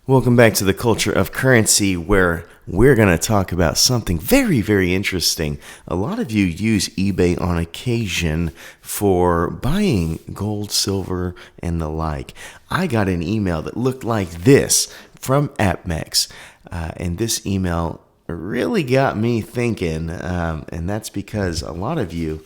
Welcome back to the Culture of Currency, where we're going to talk about something very, very interesting. A lot of you use eBay on occasion for buying gold, silver, and the like. I got an email that looked like this from APMEX, and this email really got me thinking, and that's because a lot of you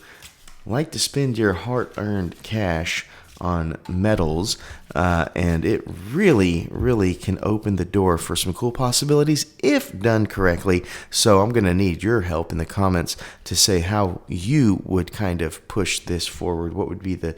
like to spend your hard-earned cash on metals, and it really can open the door for some cool possibilities if done correctly. So I'm going to need your help in the comments to say how you would kind of push this forward. What would be the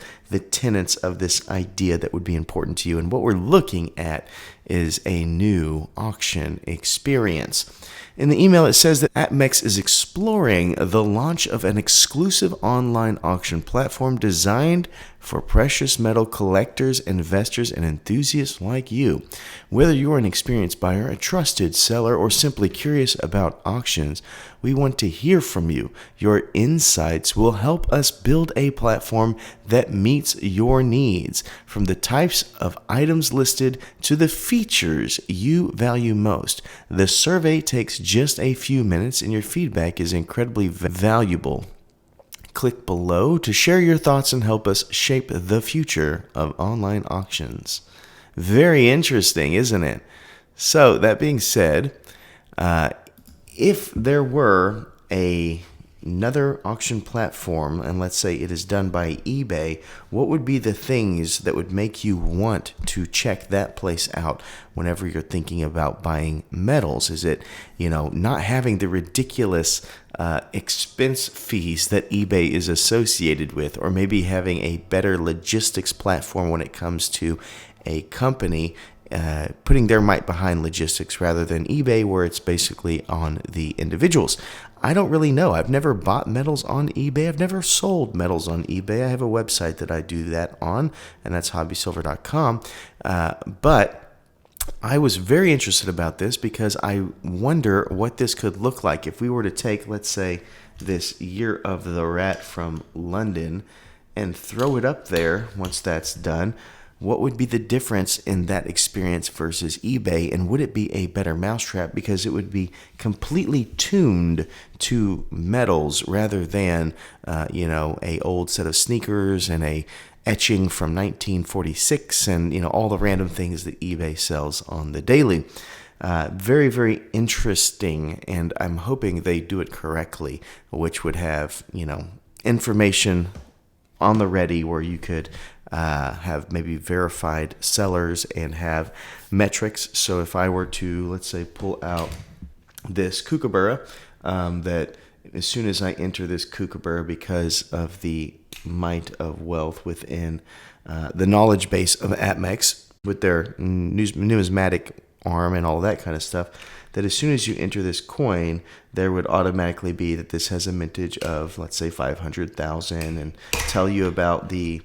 tenets of this idea that would be important to you? And what we're looking at is a new auction experience. In the email, it says that APMEX is exploring the launch of an exclusive online auction platform designed for precious metal collectors, investors, and enthusiasts like you. Whether you're an experienced buyer, a trusted seller, or simply curious about auctions, we want to hear from you. Your insights will help us build a platform that meets your needs, from the types of items listed to the features you value most. The survey takes just a few minutes, and your feedback is incredibly valuable. Click below to share your thoughts and help us shape the future of online auctions. Very interesting, isn't it? So, that being said, if there were another auction platform, and let's say it is done by eBay, what would be the things that would make you want to check that place out whenever you're thinking about buying metals? Is it, not having the ridiculous expense fees that eBay is associated with, or maybe having a better logistics platform when it comes to a company putting their might behind logistics rather than eBay, where it's basically on the individuals? I don't really know. I've never bought metals on eBay. I've never sold metals on eBay. I have a website that I do that on, and that's hobbysilver.com. But I was very interested about this because I wonder what this could look like if we were to take, let's say, this Year of the Rat from London and throw it up there once that's done. What would be the difference in that experience versus eBay? And would it be a better mousetrap because it would be completely tuned to metals rather than, a old set of sneakers and a etching from 1946 and, all the random things that eBay sells on the daily. Very, very interesting. And I'm hoping they do it correctly, which would have, information on the ready where you could have maybe verified sellers and have metrics. So if I were to, let's say, pull out this kookaburra, that as soon as I enter this kookaburra, because of the might of wealth within the knowledge base of APMEX with their numismatic arm and all that kind of stuff, that as soon as you enter this coin, there would automatically be that this has a mintage of, let's say, 500,000, and tell you about the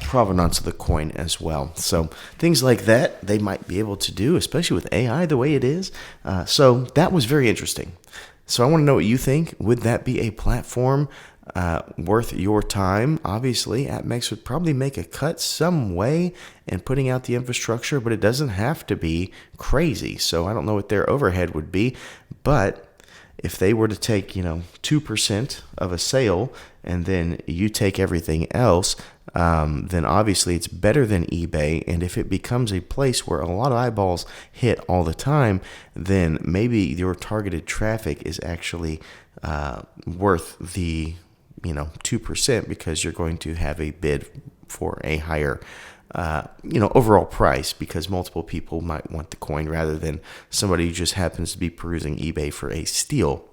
provenance of the coin as well. So things like that they might be able to do, especially with AI the way it is. So that was very interesting. So I want to know what you think. Would that be a platform worth your time? Obviously, APMEX would probably make a cut some way in putting out the infrastructure, but it doesn't have to be crazy. So I don't know what their overhead would be, but if they were to take, 2% of a sale and then you take everything else, then obviously it's better than eBay. And if it becomes a place where a lot of eyeballs hit all the time, then maybe your targeted traffic is actually worth the 2%, because you're going to have a bid for a higher overall price, because multiple people might want the coin rather than somebody who just happens to be perusing eBay for a steal.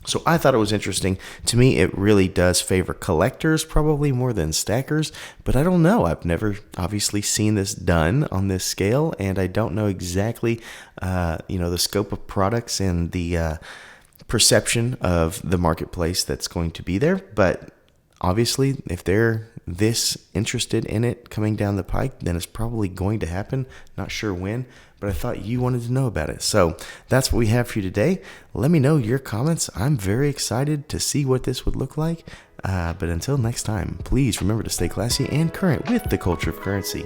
So I thought it was interesting. To me, it really does favor collectors probably more than stackers, but I don't know. I've never obviously seen this done on this scale, and I don't know exactly, the scope of products and the perception of the marketplace that's going to be there. But obviously, if they're this interested in it coming down the pike, then it's probably going to happen. Not sure when, but I thought you wanted to know about it. So that's what we have for you today. Let me know your comments. I'm very excited to see what this would look like. But until next time, please remember to stay classy and current with the culture of currency.